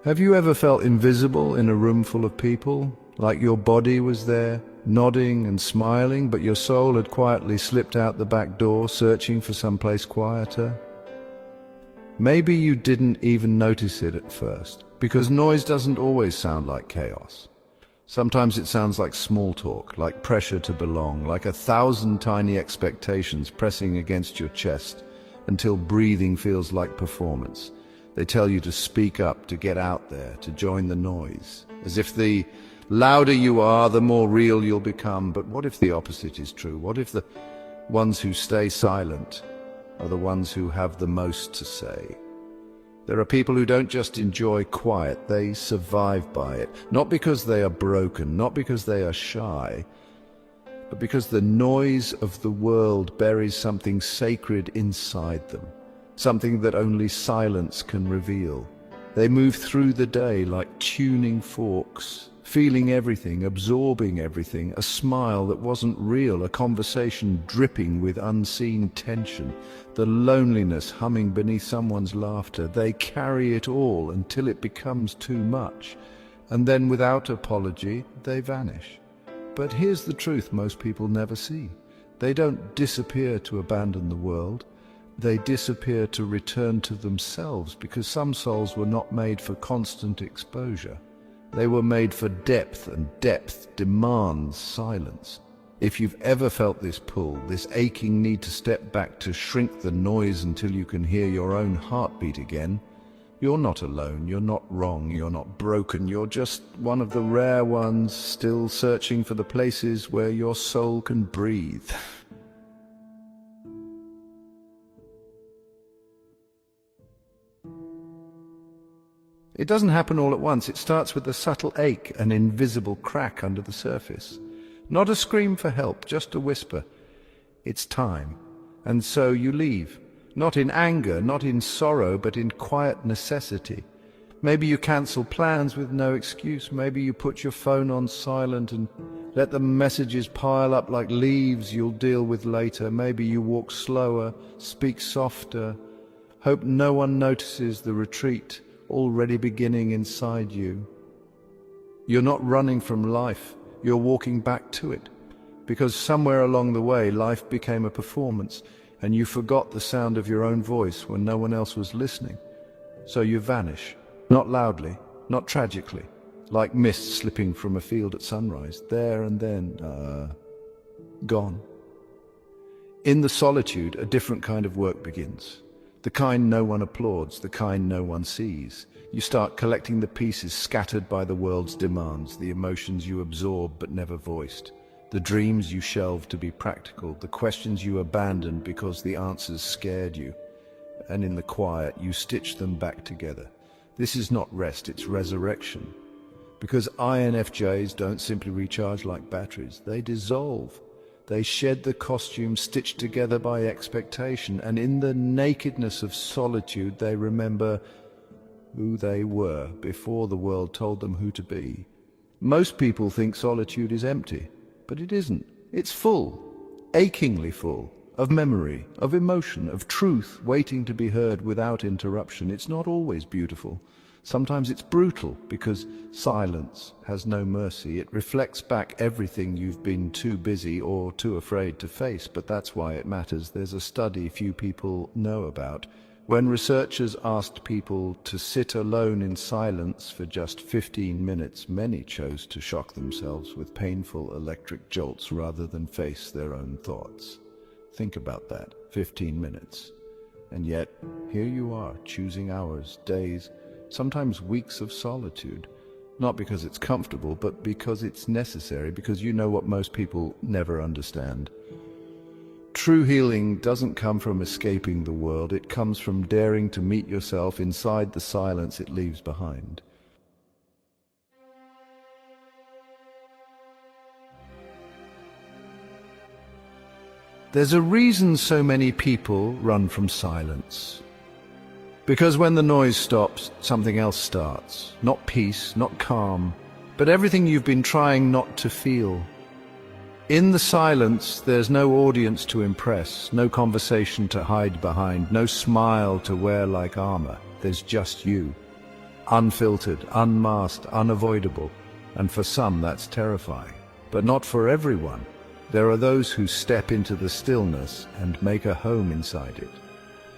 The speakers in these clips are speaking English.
Have you ever felt invisible in a room full of people, like your body was there, nodding and smiling, but your soul had quietly slipped out the back door, searching for some place quieter? Maybe you didn't even notice it at first, because noise doesn't always sound like chaos. Sometimes it sounds like small talk, like pressure to belong, like 1,000 tiny expectations pressing against your chest until breathing feels like performance. They tell you to speak up, to get out there, to join the noise, as if the louder you are, the more real you'll become. But what if the opposite is true? What if the ones who stay silent are the ones who have the most to say? There are people who don't just enjoy quiet, they survive by it. Not because they are broken, not because they are shy, but because the noise of the world buries something sacred inside them, something that only silence can reveal. They move through the day like tuning forks, feeling everything, absorbing everything, a smile that wasn't real, a conversation dripping with unseen tension, the loneliness humming beneath someone's laughter. They carry it all until it becomes too much, and then without apology, they vanish. But here's the truth most people never see. They don't disappear to abandon the world. They disappear to return to themselves, because some souls were not made for constant exposure. They were made for depth, and depth demands silence. If you've ever felt this pull, this aching need to step back, to shrink the noise until you can hear your own heartbeat again, you're not alone, you're not wrong, you're not broken, you're just one of the rare ones still searching for the places where your soul can breathe. It doesn't happen all at once. It starts with a subtle ache, an invisible crack under the surface. Not a scream for help, just a whisper. It's time. And so you leave. Not in anger, not in sorrow, but in quiet necessity. Maybe you cancel plans with no excuse. Maybe you put your phone on silent and let the messages pile up like leaves you'll deal with later. Maybe you walk slower, speak softer, hope no one notices the retreat already beginning inside you. You're not running from life, you're walking back to it, because somewhere along the way life became a performance and you forgot the sound of your own voice when no one else was listening. So you vanish, not loudly, not tragically, like mist slipping from a field at sunrise, there and then, gone. In the solitude, a different kind of work begins. The kind no one applauds, the kind no one sees. You start collecting the pieces scattered by the world's demands, the emotions you absorb but never voiced, the dreams you shelved to be practical, the questions you abandoned because the answers scared you. And in the quiet, you stitch them back together. This is not rest, it's resurrection. Because INFJs don't simply recharge like batteries, they dissolve. They shed the costume stitched together by expectation, and in the nakedness of solitude they remember who they were before the world told them who to be. Most people think solitude is empty, but it isn't. It's full, achingly full, of memory, of emotion, of truth waiting to be heard without interruption. It's not always beautiful. Sometimes it's brutal, because silence has no mercy. It reflects back everything you've been too busy or too afraid to face, but that's why it matters. There's a study few people know about. When researchers asked people to sit alone in silence for just 15 minutes, many chose to shock themselves with painful electric jolts rather than face their own thoughts. Think about that, 15 minutes. And yet, here you are, choosing hours, days, sometimes weeks of solitude, not because it's comfortable, but because it's necessary, because you know what most people never understand. True healing doesn't come from escaping the world, it comes from daring to meet yourself inside the silence it leaves behind. There's a reason so many people run from silence. Because when the noise stops, something else starts. Not peace, not calm, but everything you've been trying not to feel. In the silence, there's no audience to impress, no conversation to hide behind, no smile to wear like armor. There's just you. unfiltered, unmasked, unavoidable, and for some that's terrifying. But not for everyone. There are those who step into the stillness and make a home inside it,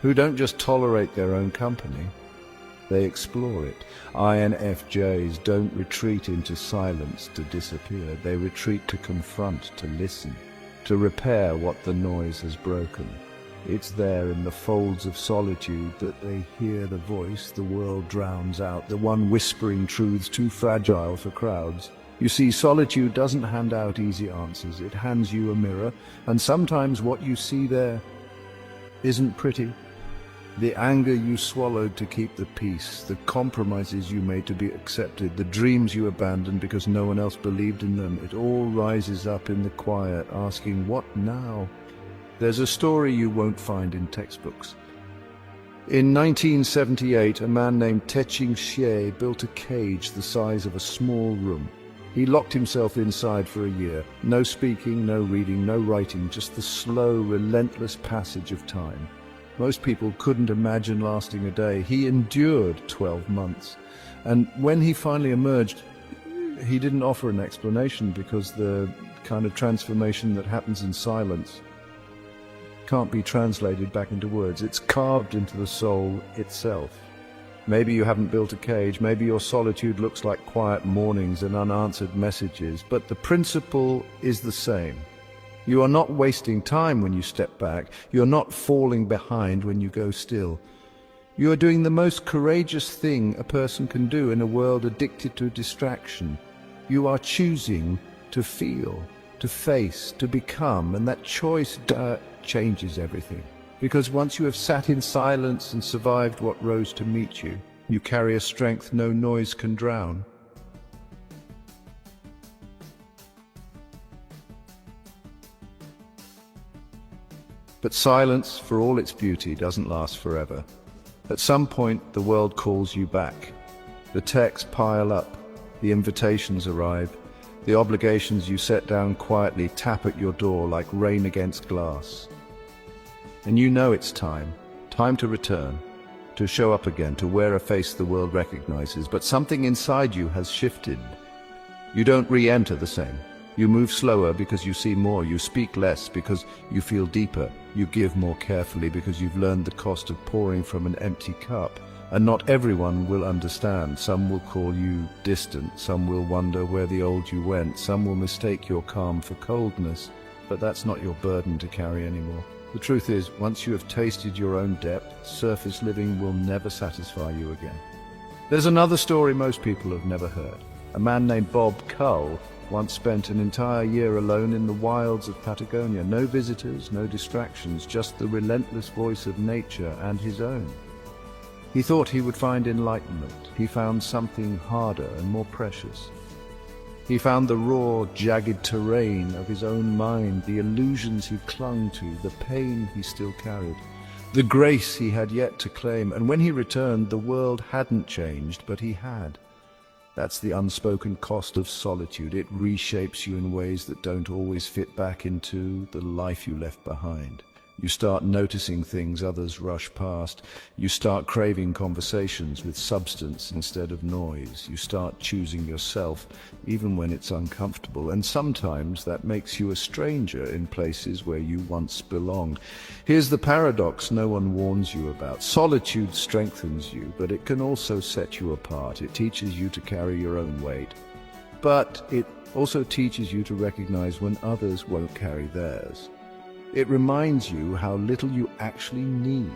who don't just tolerate their own company, they explore it. INFJs don't retreat into silence to disappear. They retreat to confront, to listen, to repair what the noise has broken. It's there in the folds of solitude that they hear the voice the world drowns out, the one whispering truths too fragile for crowds. You see, solitude doesn't hand out easy answers. It hands you a mirror, and sometimes what you see there isn't pretty. The anger you swallowed to keep the peace, the compromises you made to be accepted, the dreams you abandoned because no one else believed in them, it all rises up in the quiet, asking, what now? There's a story you won't find in textbooks. In 1978, a man named Te-Ching Hsieh built a cage the size of a small room. He locked himself inside for a year. No speaking, no reading, no writing, just the slow, relentless passage of time. Most people couldn't imagine lasting a day. He endured 12 months. And when he finally emerged, he didn't offer an explanation because the kind of transformation that happens in silence can't be translated back into words. It's carved into the soul itself. Maybe you haven't built a cage, maybe your solitude looks like quiet mornings and unanswered messages, but the principle is the same. You are not wasting time when you step back. You're not falling behind when you go still. You are doing the most courageous thing a person can do in a world addicted to distraction. You are choosing to feel, to face, to become, and that choice changes everything. Because once you have sat in silence and survived what rose to meet you, you carry a strength no noise can drown. But silence, for all its beauty, doesn't last forever. At some point, the world calls you back. The texts pile up, the invitations arrive, the obligations you set down quietly tap at your door like rain against glass. And you know it's time to return, to show up again, to wear a face the world recognizes, but something inside you has shifted. You don't re-enter the same. You move slower because you see more, you speak less because you feel deeper, you give more carefully because you've learned the cost of pouring from an empty cup. And not everyone will understand. Some will call you distant, some will wonder where the old you went, some will mistake your calm for coldness, but that's not your burden to carry anymore. The truth is, once you have tasted your own depth, surface living will never satisfy you again. There's another story most people have never heard. A man named Bob Cull once spent an entire year alone in the wilds of Patagonia. No visitors, no distractions, just the relentless voice of nature and his own. He thought he would find enlightenment. He found something harder and more precious. He found the raw, jagged terrain of his own mind, the illusions he clung to, the pain he still carried, the grace he had yet to claim. And when he returned, the world hadn't changed, but he had. That's the unspoken cost of solitude. It reshapes you in ways that don't always fit back into the life you left behind. You start noticing things others rush past. You start craving conversations with substance instead of noise. You start choosing yourself, even when it's uncomfortable. And sometimes that makes you a stranger in places where you once belonged. Here's the paradox no one warns you about. Solitude strengthens you, but it can also set you apart. It teaches you to carry your own weight. But it also teaches you to recognize when others won't carry theirs. It reminds you how little you actually need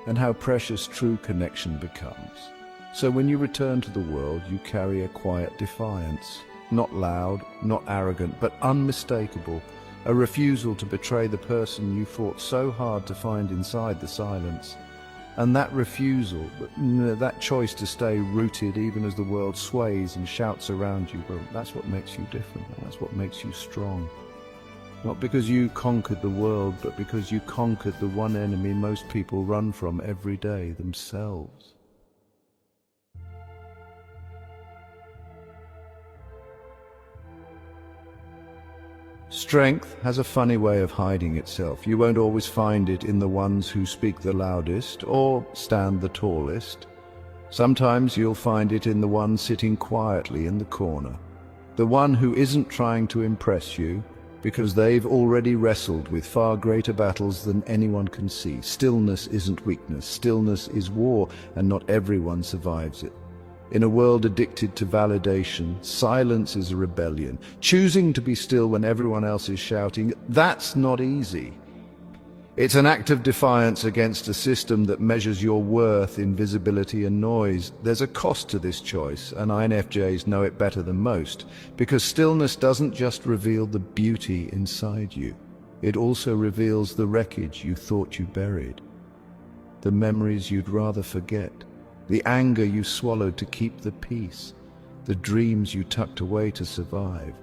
and how precious true connection becomes. So when you return to the world, you carry a quiet defiance, not loud, not arrogant, but unmistakable, a refusal to betray the person you fought so hard to find inside the silence. And that refusal, that choice to stay rooted even as the world sways and shouts around you, well, that's what makes you different, and that's what makes you strong. Not because you conquered the world, but because you conquered the one enemy most people run from every day, themselves. Strength has a funny way of hiding itself. You won't always find it in the ones who speak the loudest or stand the tallest. Sometimes you'll find it in the one sitting quietly in the corner, the one who isn't trying to impress you, because they've already wrestled with far greater battles than anyone can see. Stillness isn't weakness, stillness is war, and not everyone survives it. In a world addicted to validation, silence is a rebellion. Choosing to be still when everyone else is shouting, that's not easy. It's an act of defiance against a system that measures your worth in visibility and noise. There's a cost to this choice, and INFJs know it better than most, because stillness doesn't just reveal the beauty inside you. It also reveals the wreckage you thought you buried, the memories you'd rather forget, the anger you swallowed to keep the peace, the dreams you tucked away to survive.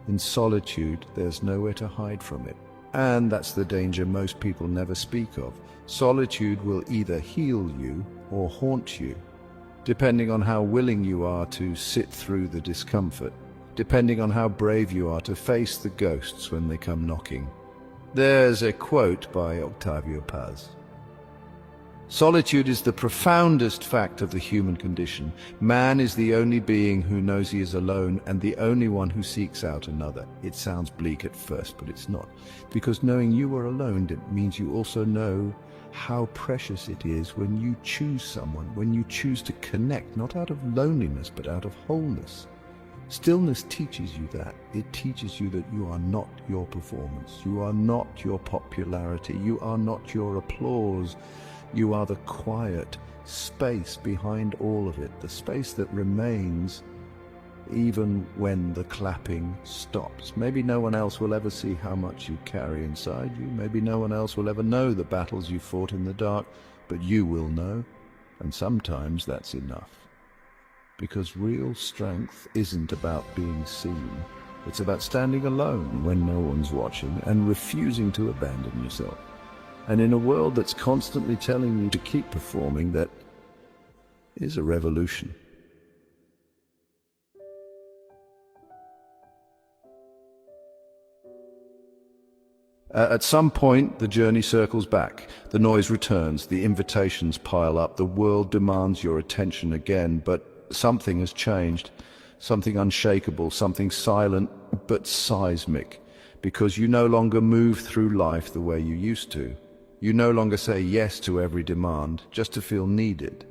In solitude, there's nowhere to hide from it. And that's the danger most people never speak of. Solitude will either heal you or haunt you, depending on how willing you are to sit through the discomfort, depending on how brave you are to face the ghosts when they come knocking. There's a quote by Octavio Paz. Solitude is the profoundest fact of the human condition. Man is the only being who knows he is alone and the only one who seeks out another. It sounds bleak at first, but it's not. Because knowing you are alone means you also know how precious it is when you choose someone, when you choose to connect, not out of loneliness, but out of wholeness. Stillness teaches you that. It teaches you that you are not your performance. You are not your popularity. You are not your applause. You are the quiet space behind all of it, the space that remains even when the clapping stops. Maybe no one else will ever see how much you carry inside you. Maybe no one else will ever know the battles you fought in the dark, but you will know, and sometimes that's enough. Because real strength isn't about being seen. It's about standing alone when no one's watching and refusing to abandon yourself. And in a world that's constantly telling you to keep performing, that is a revolution. At some point, the journey circles back. The noise returns, the invitations pile up, the world demands your attention again, but something has changed. Something unshakable, something silent but seismic, because you no longer move through life the way you used to. You no longer say yes to every demand just to feel needed.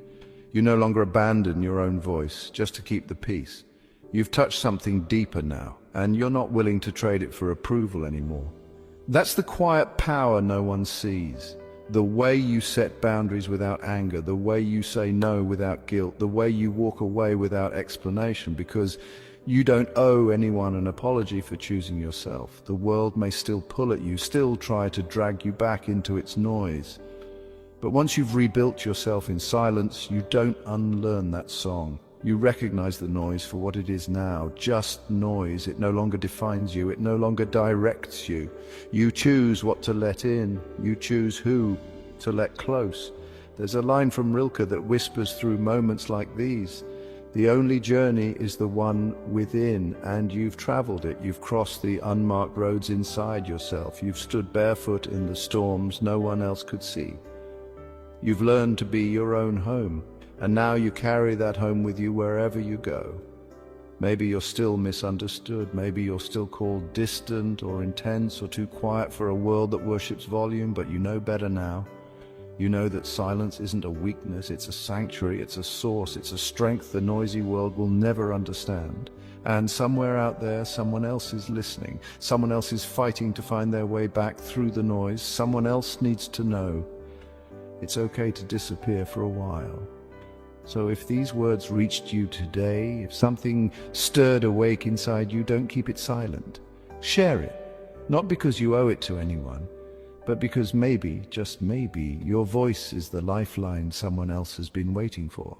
You no longer abandon your own voice just to keep the peace. You've touched something deeper now, and you're not willing to trade it for approval anymore. That's the quiet power no one sees. The way you set boundaries without anger, the way you say no without guilt, the way you walk away without explanation, because you don't owe anyone an apology for choosing yourself. The world may still pull at you, still try to drag you back into its noise. But once you've rebuilt yourself in silence, you don't unlearn that song. You recognize the noise for what it is now, just noise. It no longer defines you, it no longer directs you. You choose what to let in, you choose who to let close. There's a line from Rilke that whispers through moments like these. The only journey is the one within, and you've traveled it. You've crossed the unmarked roads inside yourself. You've stood barefoot in the storms no one else could see. You've learned to be your own home, and now you carry that home with you wherever you go. Maybe you're still misunderstood. Maybe you're still called distant or intense or too quiet for a world that worships volume, but you know better now. You know that silence isn't a weakness, it's a sanctuary, it's a source, it's a strength the noisy world will never understand. And somewhere out there, someone else is listening. Someone else is fighting to find their way back through the noise. Someone else needs to know it's okay to disappear for a while. So if these words reached you today, if something stirred awake inside you, don't keep it silent. Share it, not because you owe it to anyone, but because maybe, just maybe, your voice is the lifeline someone else has been waiting for.